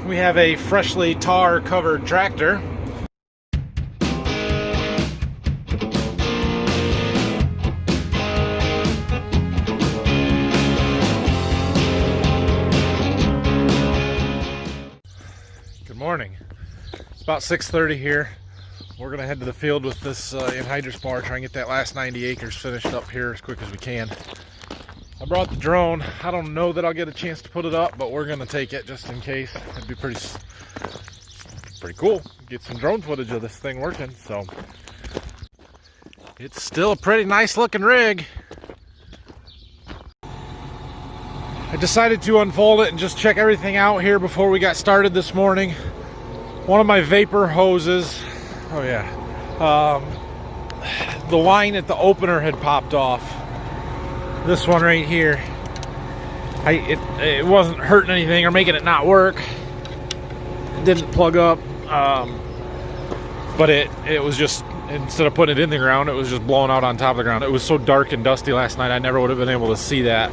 We have a freshly tar covered tractor. Good morning. It's about 6:30 here. We're gonna head to the field with this anhydrous mower, try and get that last 90 acres finished up here as quick as we can. I brought the drone. I don't know that I'll get a chance to put it up, but we're gonna take it just in case. It'd be pretty cool. Get some drone footage of this thing working. So it's still a pretty nice looking rig. I decided to unfold it and just check everything out here before we got started this morning. One of my vapor hoses, the line at the opener had popped off. This one right here, it wasn't hurting anything or making it not work. It didn't plug up, but it was just, instead of putting it in the ground, it was just blowing out on top of the ground. It was so dark and dusty last night, I never would have been able to see that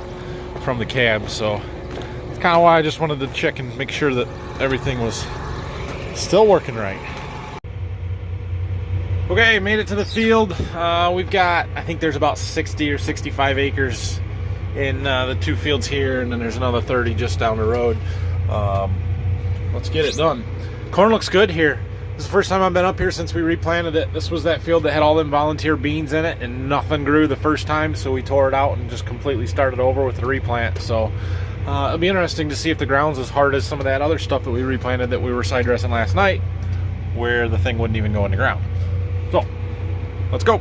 from the cab. So that's kind of why I just wanted to check and make sure that everything was still working right. Okay, made it to the field. We've got, I think there's about 60 or 65 acres in the two fields here, and then there's another 30 just down the road. Let's get it done. Corn looks good here. This is the first time I've been up here since we replanted it. This was that field that had all them volunteer beans in it, and nothing grew the first time, so we tore it out and just completely started over with the replant. So it'll be interesting to see if the ground's as hard as some of that other stuff that we replanted that we were side dressing last night, where the thing wouldn't even go in the ground. So, let's go.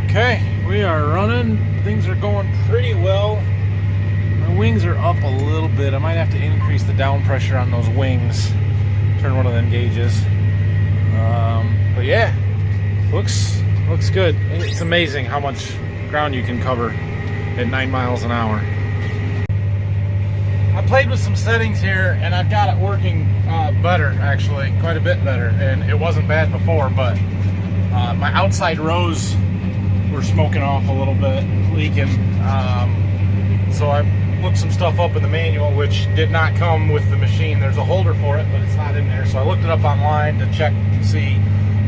Okay, we are running. Things are going pretty well. My wings are up a little bit. I might have to increase the down pressure on those wings. Turn one of them gauges. But yeah, looks good. It's amazing how much ground you can cover at 9 miles an hour. I played with some settings here, and I've got it working better, actually, quite a bit better. And it wasn't bad before, but my outside rows were smoking off a little bit, leaking. So I looked some stuff up in the manual, which did not come with the machine. There's a holder for it, but it's not in there. So I looked it up online to check and see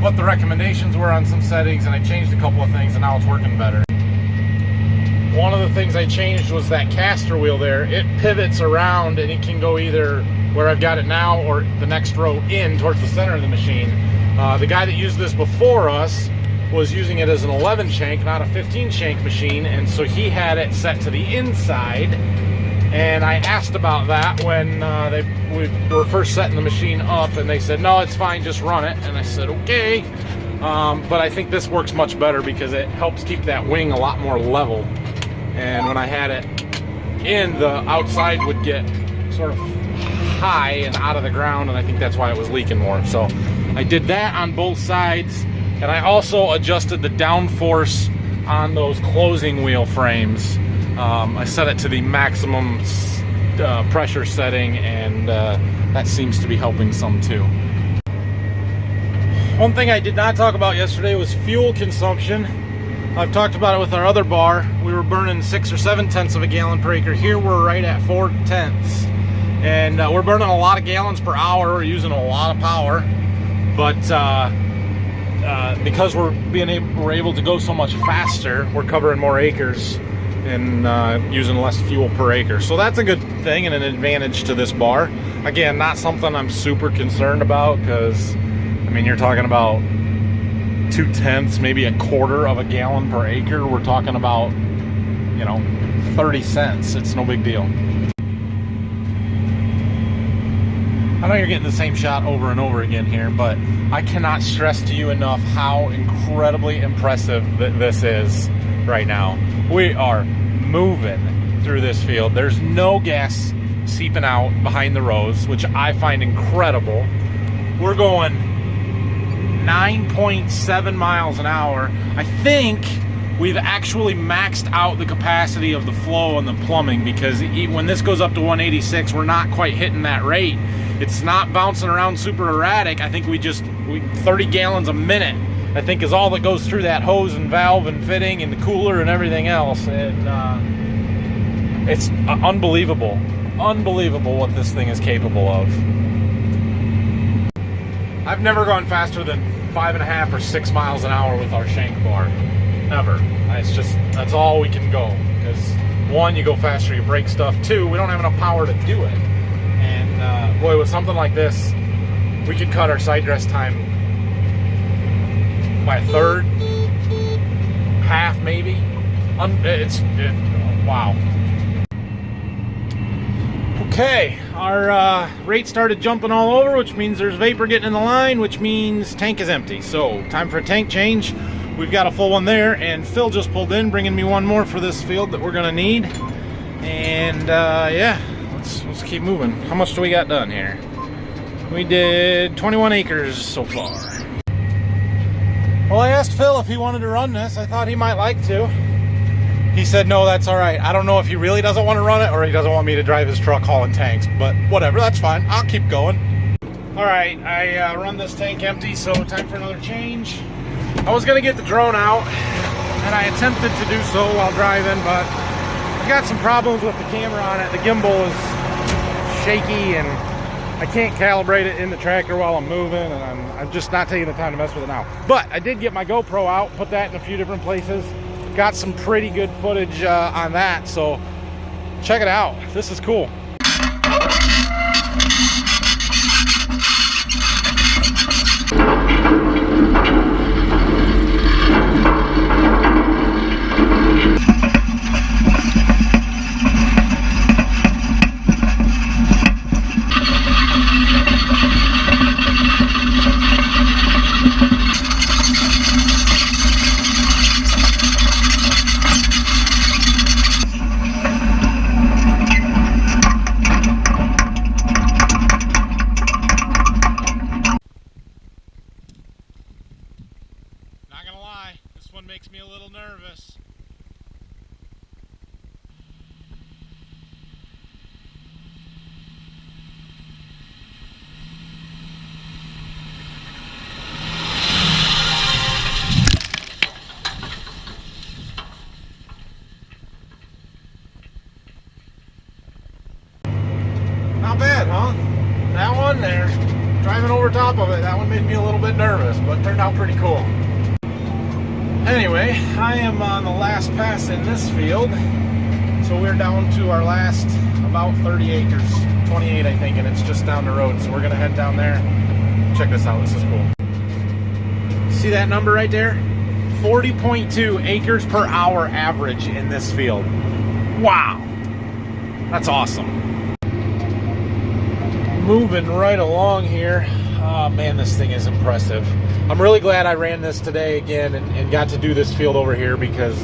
what the recommendations were on some settings, and I changed a couple of things, and now it's working better. One of the things I changed was that caster wheel there. It pivots around, and it can go either where I've got it now or the next row in towards the center of the machine. The guy that used this before us was using it as an 11 shank, not a 15 shank machine, and so he had it set to the inside. And I asked about that when we were first setting the machine up, and they said, no, it's fine, just run it. And I said, okay. But I think this works much better because it helps keep that wing a lot more level. And when I had it in, the outside would get sort of high and out of the ground, and I think that's why it was leaking more. So I did that on both sides, and I also adjusted the downforce on those closing wheel frames. I set it to the maximum pressure setting, and that seems to be helping some too. One thing I did not talk about yesterday was fuel consumption. I've talked about it with our other bar. We were burning 6 or 7 tenths of a gallon per acre. Here we're right at 4 tenths. And we're burning a lot of gallons per hour. We're using a lot of power. But because we're able to go so much faster, we're covering more acres and using less fuel per acre. So that's a good thing and an advantage to this bar. Again, not something I'm super concerned about because, I mean, you're talking about 2 tenths, maybe a quarter of a gallon per acre. We're talking about, 30 cents. It's no big deal. I know you're getting the same shot over and over again here, but I cannot stress to you enough how incredibly impressive this is right now. We are moving through this field. There's no gas seeping out behind the rows, which I find incredible. We're going 9.7 miles an hour. I think we've actually maxed out the capacity of the flow and the plumbing, because when this goes up to 186, we're not quite hitting that rate. It's not bouncing around super erratic. I think we 30 gallons a minute, I think, is all that goes through that hose and valve and fitting and the cooler and everything else. And it's unbelievable. unbelievable what this thing is capable of. I've never gone faster than 5.5 or 6 miles an hour with our shank bar. Never. It's just, that's all we can go. Because one, you go faster, you break stuff. Two, we don't have enough power to do it. And boy, with something like this, we could cut our side dress time by a third, half maybe. Wow. Okay, our rate started jumping all over, which means there's vapor getting in the line, which means tank is empty. So time for a tank change. We've got a full one there, and Phil just pulled in, bringing me one more for this field that we're gonna need. And yeah, let's keep moving. How much do we got done here? We did 21 acres so far. Well, I asked Phil if he wanted to run this. I thought he might like to. He said, no, that's all right. I don't know if he really doesn't want to run it or he doesn't want me to drive his truck hauling tanks, but whatever, that's fine. I'll keep going. All right, I run this tank empty, so time for another change. I was gonna get the drone out, and I attempted to do so while driving, but I got some problems with the camera on it. The gimbal is shaky, and I can't calibrate it in the tractor while I'm moving, and I'm just not taking the time to mess with it now. But I did get my GoPro out, put that in a few different places. Got some pretty good footage on that, so check it out. This is cool. Makes me a little nervous. Not bad, huh? That one there, driving over top of it, that one made me a little bit nervous, but turned out pretty cool. Anyway, I am on the last pass in this field, so we're down to our last about 30 acres, 28 I think, and it's just down the road, so we're gonna head down there. Check this out, this is cool. See that number right there? 40.2 acres per hour average in this field. Wow, that's awesome. Moving right along here. Oh man, this thing is impressive. I'm really glad I ran this today again and got to do this field over here, because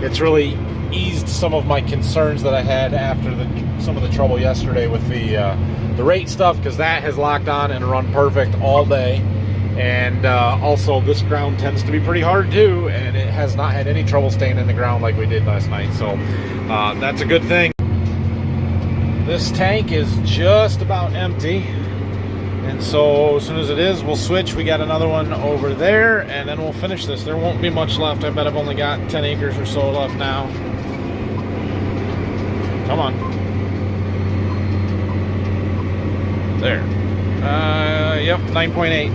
it's really eased some of my concerns that I had after some of the trouble yesterday with the rate stuff, because that has locked on and run perfect all day. And also this ground tends to be pretty hard too, and it has not had any trouble staying in the ground like we did last night, so that's a good thing. This tank is just about empty. And so as soon as it is, we'll switch. We got another one over there, and then we'll finish this. There won't be much left. I bet I've only got 10 acres or so left now. Come on. There. Yep, 9.8.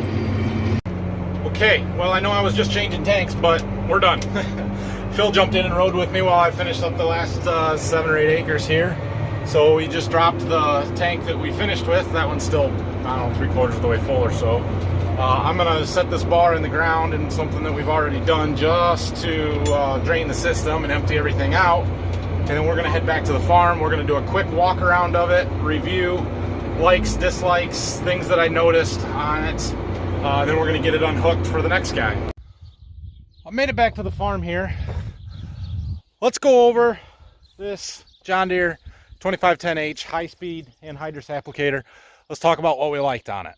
Okay, well, I know I was just changing tanks, but we're done. Phil jumped in and rode with me while I finished up the last 7 or 8 acres here. So we just dropped the tank that we finished with. That one's still, I don't know, 3/4 of the way full or so. I'm gonna set this bar in the ground in something that we've already done just to drain the system and empty everything out. And then we're gonna head back to the farm. We're gonna do a quick walk around of it, review likes, dislikes, things that I noticed on it. Then we're gonna get it unhooked for the next guy. I made it back to the farm here. Let's go over this John Deere 2510H high-speed anhydrous applicator. Let's talk about what we liked on it.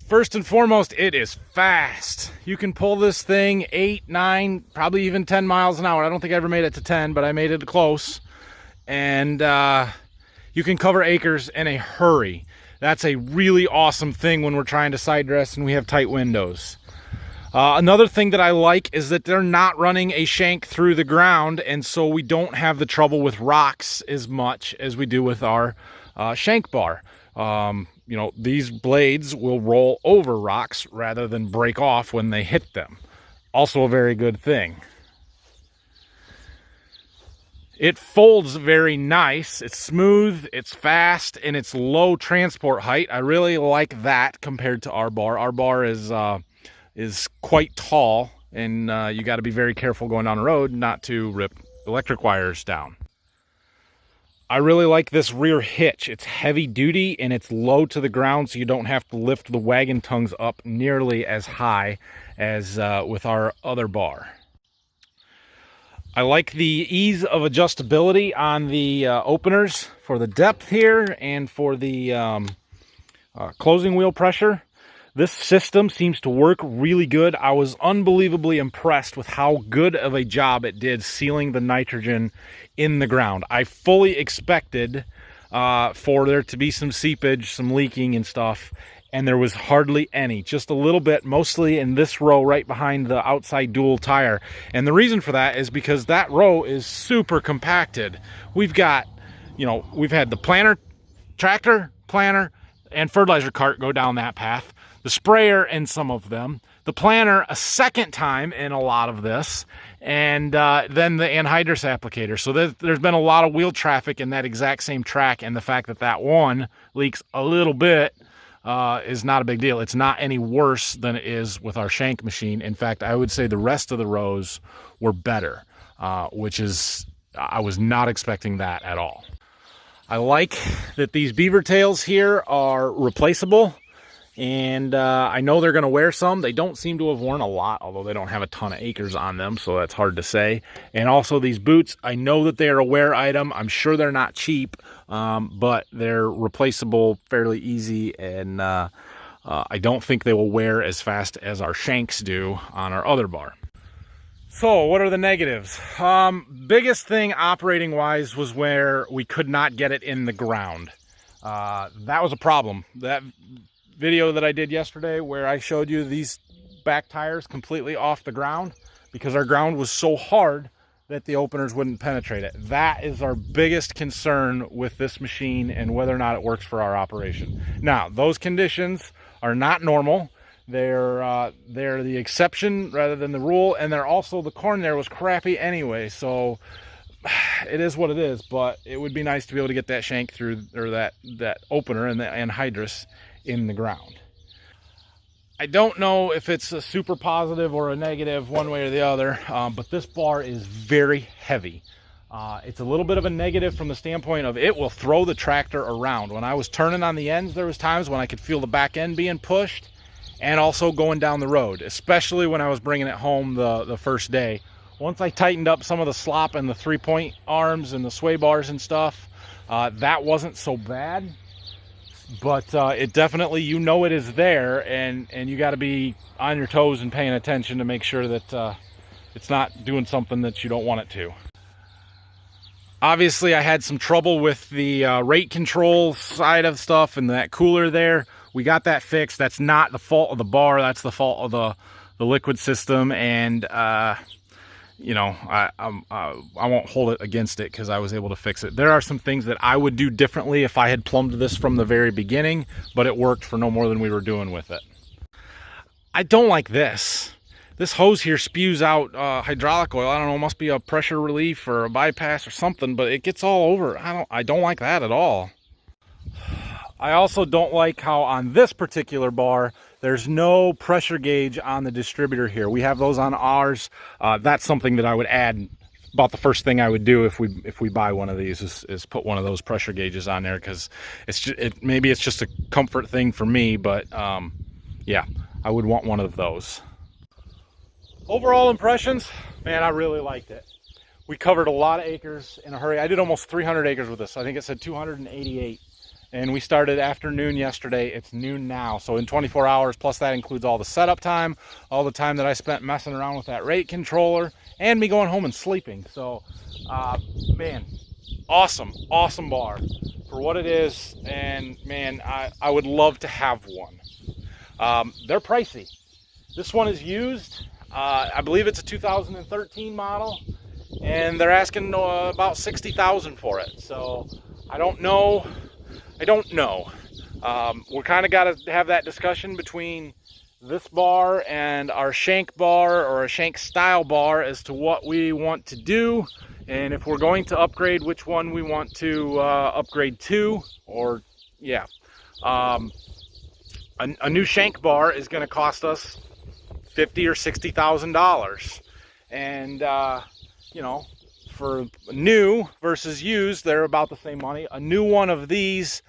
First and foremost, it is fast. You can pull this thing 8, 9, probably even 10 miles an hour. I don't think I ever made it to 10, but I made it close. And you can cover acres in a hurry. That's a really awesome thing when we're trying to side dress and we have tight windows. Another thing that I like is that they're not running a shank through the ground, and so we don't have the trouble with rocks as much as we do with our shank bar. You know, these blades will roll over rocks rather than break off when they hit them. Also a very good thing. It folds very nice. It's smooth, it's fast, and it's low transport height. I really like that compared to our bar. Our bar is quite tall, and you got to be very careful going down the road not to rip electric wires down. I really like this rear hitch. It's heavy duty and it's low to the ground, so you don't have to lift the wagon tongues up nearly as high as with our other bar. I like the ease of adjustability on the openers for the depth here and for the closing wheel pressure. This system seems to work really good. I was unbelievably impressed with how good of a job it did sealing the nitrogen in the ground. I fully expected for there to be some seepage, some leaking and stuff, and there was hardly any, just a little bit, mostly in this row right behind the outside dual tire. And the reason for that is because that row is super compacted. We've got, you know, we've had the planter, tractor, planter, and fertilizer cart go down that path, the sprayer in some of them, the planter a second time in a lot of this, and then the anhydrous applicator. So there's been a lot of wheel traffic in that exact same track, and the fact that that one leaks a little bit is not a big deal. It's not any worse than it is with our shank machine. In fact, I would say the rest of the rows were better, which is, I was not expecting that at all. I like that these beaver tails here are replaceable, and I know they're going to wear some. They don't seem to have worn a lot, although they don't have a ton of acres on them, so that's hard to say. And also these boots, I know that they are a wear item. I'm sure they're not cheap, but they're replaceable fairly easy, and I don't think they will wear as fast as our shanks do on our other bar. So what are the negatives? Biggest thing operating wise was where we could not get it in the ground. That was a problem. That video that I did yesterday where I showed you these back tires completely off the ground because our ground was so hard that the openers wouldn't penetrate it. That is our biggest concern with this machine and whether or not it works for our operation. Now, those conditions are not normal. They're the exception rather than the rule, and they're also, the corn there was crappy anyway, so it is what it is. But it would be nice to be able to get that shank through, or that opener and the anhydrous in the ground. I don't know if it's a super positive or a negative one way or the other, but this bar is very heavy. It's a little bit of a negative from the standpoint of it will throw the tractor around. When I was turning on the ends, there was times when I could feel the back end being pushed, and also going down the road, especially when I was bringing it home the first day. Once I tightened up some of the slop and the 3-point arms and the sway bars and stuff, that wasn't so bad. But it definitely, you know, it is there, and you got to be on your toes and paying attention to make sure that it's not doing something that you don't want it to. Obviously, I had some trouble with the rate control side of stuff and that cooler there. We got that fixed. That's not the fault of the bar. That's the fault of the liquid system. And, you know, I won't hold it against it because I was able to fix it. There are some things that I would do differently if I had plumbed this from the very beginning, but it worked for no more than we were doing with it. I don't like this. This hose here spews out hydraulic oil. I don't know, it must be a pressure relief or a bypass or something, but it gets all over. I don't like that at all. I also don't like how on this particular bar, there's no pressure gauge on the distributor here. We have those on ours. That's something that I would add. About the first thing I would do if we buy one of these is put one of those pressure gauges on there, because it's just, maybe it's just a comfort thing for me, but yeah, I would want one of those. Overall impressions, man, I really liked it. We covered a lot of acres in a hurry. I did almost 300 acres with this. I think it said 288. And we started afternoon yesterday. It's noon now. So in 24 hours, plus that includes all the setup time, all the time that I spent messing around with that rate controller, and me going home and sleeping. So, man, awesome bar for what it is. And man, I would love to have one. They're pricey. This one is used. I believe it's a 2013 model, and they're asking about $60,000 for it. So I don't know. We're kind of got to have that discussion between this bar and our shank bar or a shank style bar as to what we want to do, and if we're going to upgrade, which one we want to upgrade to. Or yeah, a new shank bar is going to cost us $50,000 or $60,000, and you know, for new versus used, they're about the same money. A new one of these,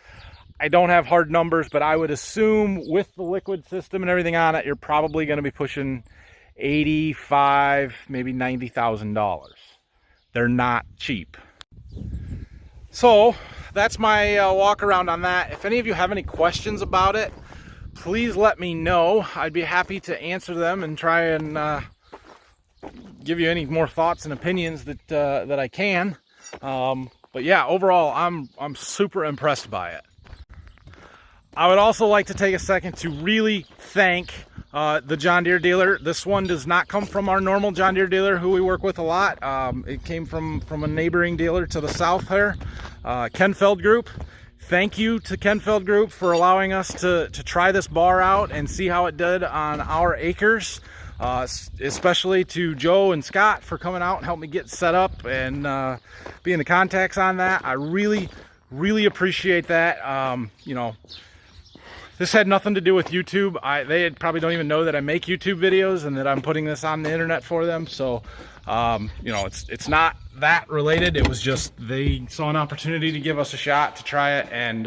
I don't have hard numbers, but I would assume with the liquid system and everything on it, you're probably going to be pushing $85,000, maybe $90,000. They're not cheap. So that's my walk around on that. If any of you have any questions about it, please let me know. I'd be happy to answer them and try and give you any more thoughts and opinions that I can. But yeah, overall, I'm super impressed by it. I would also like to take a second to really thank the John Deere dealer. This one does not come from our normal John Deere dealer who we work with a lot. It came from a neighboring dealer to the south here, Kenfeld Group. Thank you to Kenfeld Group for allowing us to try this bar out and see how it did on our acres. Especially to Joe and Scott for coming out and helping me get set up and being the contacts on that. I really appreciate that. You know, this had nothing to do with YouTube. They probably don't even know that I make YouTube videos and that I'm putting this on the internet for them. So, you know, it's not that related. It was just they saw an opportunity to give us a shot to try it, and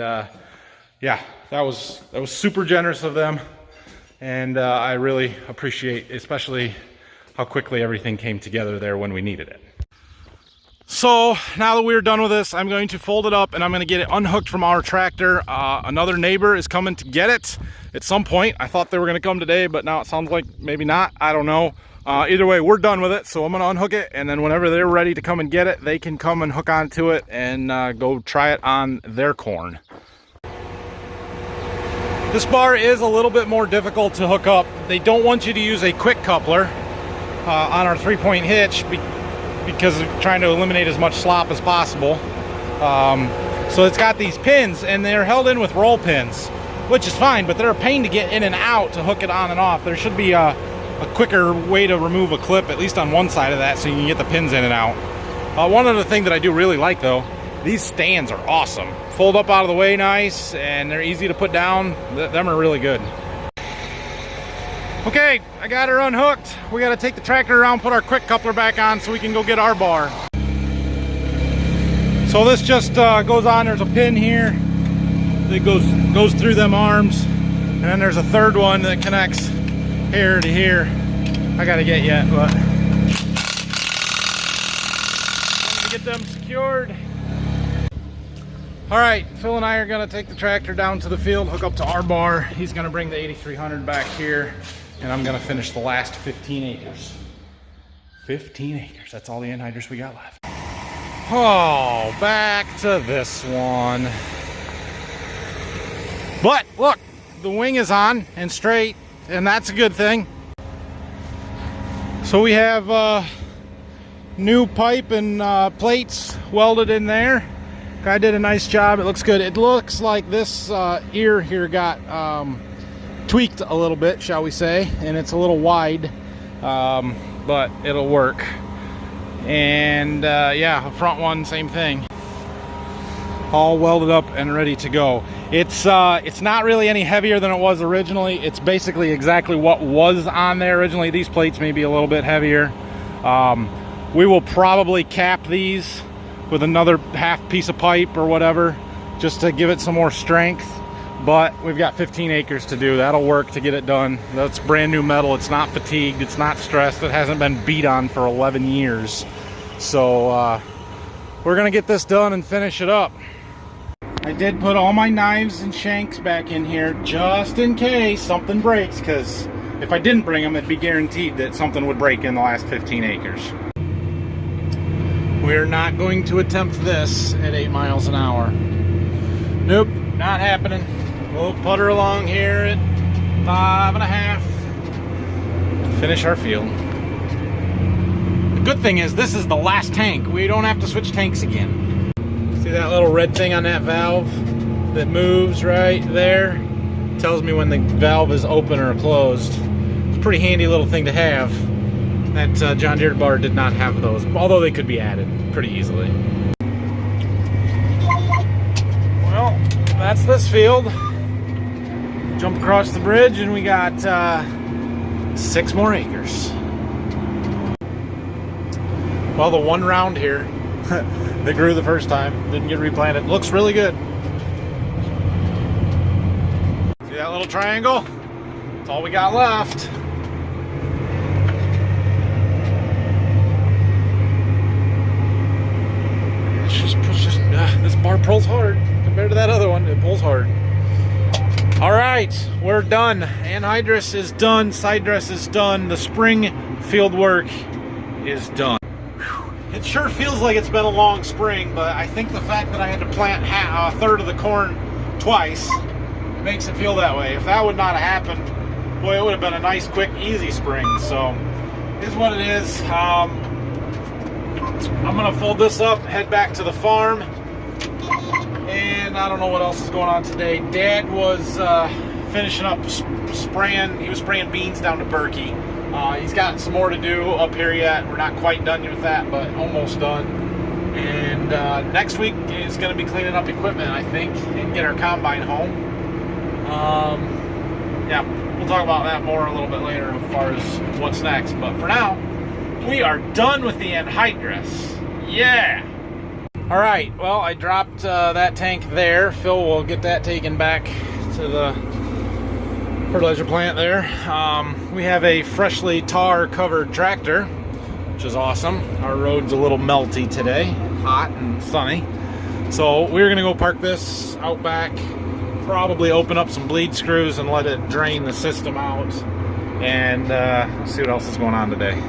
yeah, that was super generous of them, and I really appreciate, especially how quickly everything came together there when we needed it. So now that we're done with this, I'm going to fold it up and I'm going to get it unhooked from our tractor. Another neighbor is coming to get it at some point. I thought they were going to come today, but now it sounds like maybe not. I don't know. Either way, we're done with it, so I'm going to unhook it, and then whenever they're ready to come and get it, they can come and hook onto it and go try it on their corn. This bar is a little bit more difficult to hook up. They don't want you to use a quick coupler on our 3-point hitch because of trying to eliminate as much slop as possible. So it's got these pins, and they're held in with roll pins, which is fine, but they're a pain to get in and out to hook it on and off. There should be a quicker way to remove a clip, at least on one side of that, so you can get the pins in and out. One other thing that I do really like, though, these stands are awesome. Fold up out of the way nice, and they're easy to put down. Them are really good. Okay, I got her unhooked. We got to take the tractor around, put our quick coupler back on so we can go get our bar. So this just goes on. There's a pin here that goes through them arms, and then there's a third one that connects here to here. I got to get yet, but I'm gonna get them secured. All right, Phil and I are gonna take the tractor down to the field, hook up to our bar. He's gonna bring the 8300 back here, and I'm gonna finish the last 15 acres. 15 acres, that's all the anhydrous we got left. Oh, back to this one. But look, the wing is on and straight, and that's a good thing. So we have new pipe and plates welded in there. Guy did a nice job. It looks good. It looks like this ear here got tweaked a little bit, shall we say, and it's a little wide, but it'll work. And yeah, the front one, same thing. All welded up and ready to go. It's not really any heavier than it was originally. It's basically exactly what was on there originally. These plates may be a little bit heavier. We will probably cap these with another half piece of pipe or whatever, just to give it some more strength. But we've got 15 acres to do. That'll work to get it done. That's brand new metal. It's not fatigued. It's not stressed. It hasn't been beat on for 11 years. So we're gonna get this done and finish it up. I did put all my knives and shanks back in here just in case something breaks, because if I didn't bring them, it'd be guaranteed that something would break in the last 15 acres. We're not going to attempt this at 8 miles an hour. Nope, not happening. We'll putter along here at 5.5. finish our field. The good thing is this is the last tank. We don't have to switch tanks again. See that little red thing on that valve that moves right there? Tells me when the valve is open or closed. It's a pretty handy little thing to have. That John Deere bar did not have those, although they could be added pretty easily. Well, that's this field. Jump across the bridge and we got 6 more acres. Well, the one round here that grew the first time didn't get replanted. Looks really good. See that little triangle? That's all we got left. This bar pulls hard compared to that other one. It pulls hard. All right, we're done. Anhydrous is done. Side dress is done. The spring field work is done. It sure feels like it's been a long spring, but I think the fact that I had to plant a third of the corn twice makes it feel that way. If that would not have happened, boy, it would have been a nice, quick, easy spring. So, it is what it is. I'm gonna fold this up, head back to the farm, and I don't know what else is going on today. Dad was finishing up spraying. He was spraying beans down to Berkey. He's got some more to do up here yet. We're not quite done with that, but almost done. And next week is going to be cleaning up equipment, I think, and get our combine home. Yeah, we'll talk about that more a little bit later as far as what's next. But for now, we are done with the anhydrous. Yeah! Alright, well, I dropped that tank there. Phil will get that taken back to the fertilizer plant there. We have a freshly tar-covered tractor, which is awesome. Our road's a little melty today, hot and sunny. So we're going to go park this out back, probably open up some bleed screws and let it drain the system out, and see what else is going on today.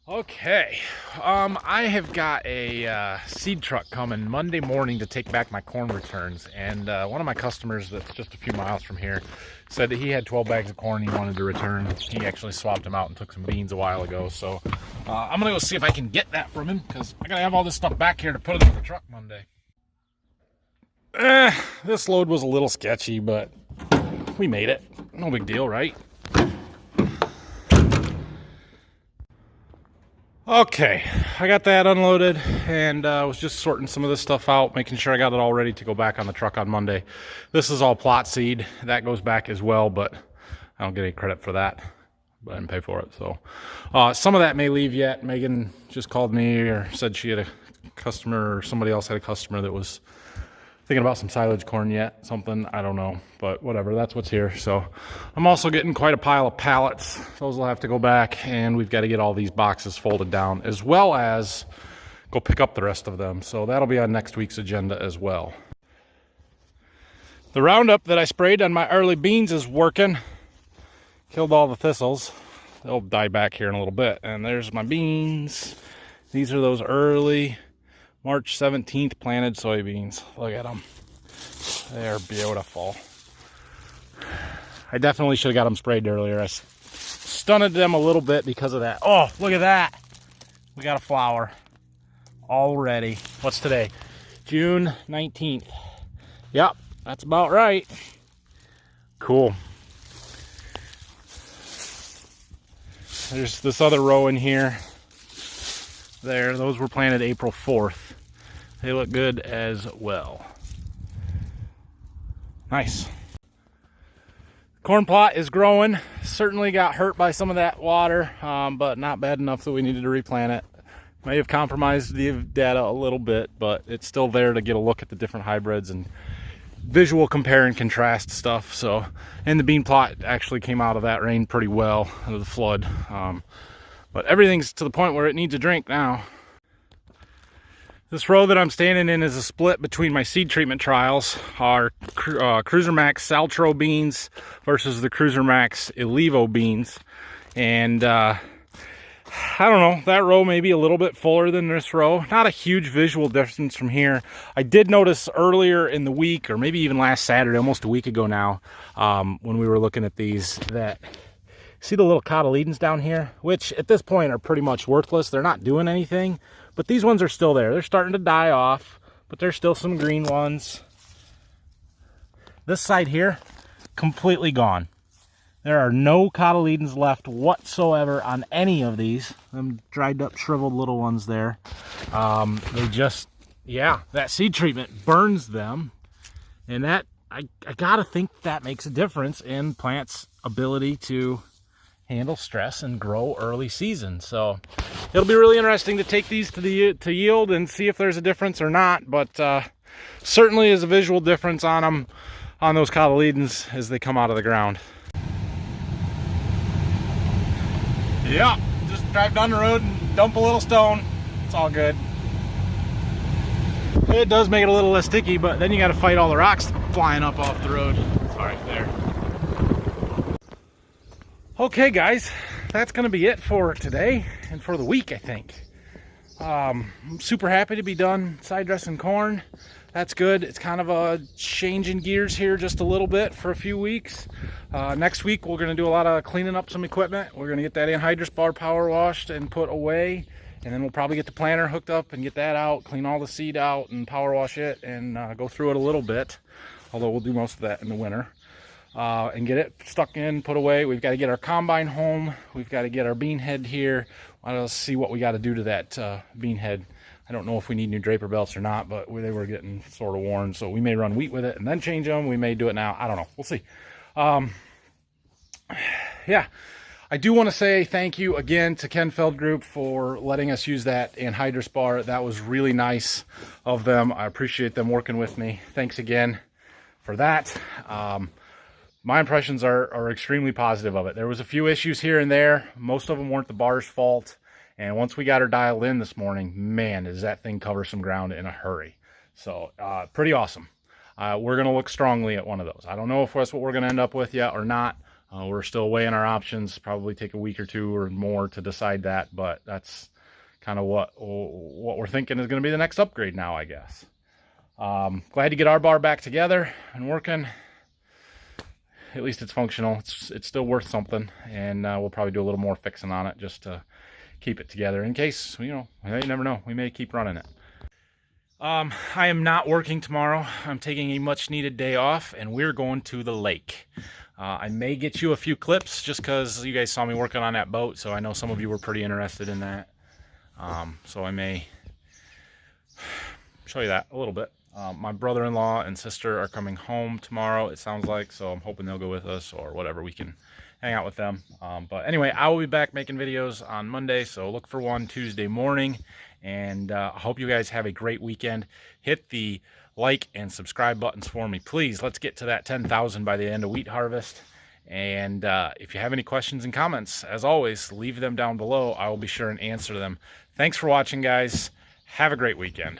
Okay, I have got a seed truck coming Monday morning to take back my corn returns, and one of my customers that's just a few miles from here said that he had 12 bags of corn he wanted to return. He actually swapped them out and took some beans a while ago, so I'm gonna go see if I can get that from him, because I gotta have all this stuff back here to put it in the truck Monday. This load was a little sketchy, but we made it. No big deal, right? Okay, I got that unloaded and was just sorting some of this stuff out, making sure I got it all ready to go back on the truck on Monday. This is all plot seed. That goes back as well, but I don't get any credit for that. But I didn't pay for it, so. Some of that may leave yet. Megan just called me or said she had a customer, or somebody else had a customer that was thinking about some silage corn yet, something, I don't know, but whatever, that's what's here. So I'm also getting quite a pile of pallets. Those will have to go back, and we've got to get all these boxes folded down, as well as go pick up the rest of them. So that'll be on next week's agenda as well. The Roundup that I sprayed on my early beans is working. Killed all the thistles. They'll die back here in a little bit. And there's my beans. These are those early March 17th planted soybeans. Look at them. They're beautiful. I definitely should have got them sprayed earlier. I stunted them a little bit because of that. Oh, look at that. We got a flower already. What's today? June 19th. Yep, that's about right. Cool. There's this other row in here. There, those were planted April 4th. They look good as well. Nice. Corn plot is growing. Certainly got hurt by some of that water, but not bad enough that we needed to replant it. May have compromised the data a little bit, but it's still there to get a look at the different hybrids and visual compare and contrast stuff. So, and the bean plot actually came out of that rain pretty well, out of the flood. But everything's to the point where it needs a drink now. This row that I'm standing in is a split between my seed treatment trials, our Cruiser Max Saltro beans versus the Cruiser Max Elevo beans. And I don't know, that row may be a little bit fuller than this row. Not a huge visual difference from here. I did notice earlier in the week, or maybe even last Saturday, almost a week ago now, when we were looking at these, that See the little cotyledons down here, which at this point are pretty much worthless. They're not doing anything, but these ones are still there. They're starting to die off, but there's still some green ones. This side here, completely gone. There are no cotyledons left whatsoever on any of these. Them dried up, shriveled little ones there. They just, yeah, that seed treatment burns them. And that, I gotta think that makes a difference in plants' ability to handle stress and grow early season. So it'll be really interesting to take these to yield and see if there's a difference or not. But certainly is a visual difference on them, on those cotyledons as they come out of the ground. Yeah, just drive down the road and dump a little stone. It's all good. It does make it a little less sticky, but then you got to fight all the rocks flying up off the road. It's all right there. Okay, guys, that's going to be it for today and for the week, I think. I'm super happy to be done side dressing corn. That's good. It's kind of a change in gears here just a little bit for a few weeks. Next week, we're going to do a lot of cleaning up some equipment. We're going to get that anhydrous bar power washed and put away. And then we'll probably get the planter hooked up and get that out, clean all the seed out and power wash it and go through it a little bit. Although we'll do most of that in the winter. And get it stuck in, put away. We've got to get our combine home. We've got to get our bean head here. Let's see what we got to do to that bean head. I don't know if we need new draper belts or not, but they were getting sort of worn. So we may run wheat with it and then change them. We may do it now. I don't know. We'll see. Yeah, I do want to say thank you again to Ken Feld Group for letting us use that anhydrous bar. That was really nice of them. I appreciate them working with me. Thanks again for that. My impressions are extremely positive of it. There was a few issues here and there. Most of them weren't the bar's fault. And once we got her dialed in this morning, man, does that thing cover some ground in a hurry. So pretty awesome. We're going to look strongly at one of those. I don't know if that's what we're going to end up with yet or not. We're still weighing our options. Probably take a week or two or more to decide that. But that's kind of what we're thinking is going to be the next upgrade now, I guess. Glad to get our bar back together and working. At least it's functional. It's still worth something. And we'll probably do a little more fixing on it just to keep it together in case, you know, you never know. We may keep running it. I am not working tomorrow. I'm taking a much needed day off and we're going to the lake. I may get you a few clips just because you guys saw me working on that boat. So I know some of you were pretty interested in that. So I may show you that a little bit. My brother-in-law and sister are coming home tomorrow, it sounds like. So I'm hoping they'll go with us or whatever. We can hang out with them. But anyway, I will be back making videos on Monday. So look for one Tuesday morning. And I hope you guys have a great weekend. Hit the like and subscribe buttons for me, please. Let's get to that 10,000 by the end of wheat harvest. And if you have any questions and comments, as always, leave them down below. I will be sure and answer them. Thanks for watching, guys. Have a great weekend.